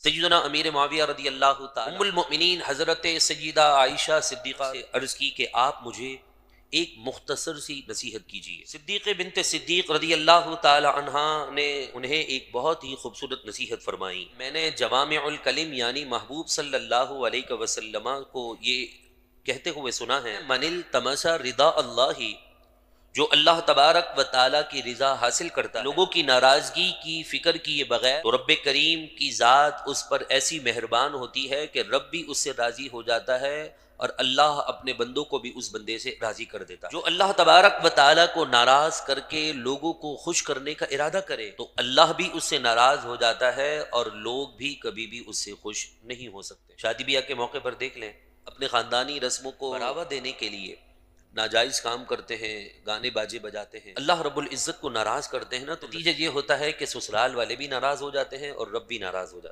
सय्यदना अमीर मुआविया रदी अल्लाह तआला उम्मुल मोमिनीन हज़रत सय्यदा आयशा सिद्दीक़ा से अर्ज़ की कि आप मुझे एक मुख्तसर सी नसीहत कीजिए। सिद्दीक़ बिन्त सिद्दीक़ रदी अल्लाह तआला अन्हा ने उन्हें एक बहुत ही खूबसूरत नसीहत फरमाई। मैंने जवामिउल कलिम यानी महबूब सल्लल्लाहु अलैहि वसल्लम को ये कहते हुए सुना है, मनिल तमसा रिदा अल्लाही, जो अल्लाह तबारक व ताला की रिजा हासिल करता है, लोगों की नाराजगी की फिक्र किए बगैर, तो रब्बे करीम की जात उस पर ऐसी मेहरबान होती है कि रब भी उससे राजी हो जाता है और अल्लाह अपने बंदों को भी उस बंदे से राजी कर देता है। जो अल्लाह तबारक व ताला को नाराज करके लोगों को खुश करने का इरादा करे तो अल्लाह भी उससे नाराज हो जाता है और लोग भी कभी भी उससे खुश नहीं हो सकते। शादी ब्याह के मौके पर देख लें, अपने खानदानी रस्मों को बढ़ावा देने के लिए नाजायज काम करते हैं, गाने बाजे बजाते हैं, अल्लाह रब्बुल इज्जत को नाराज करते हैं ना, तो नतीजा ये होता है कि ससुराल वाले भी नाराज हो जाते हैं और रब भी नाराज हो जाता है।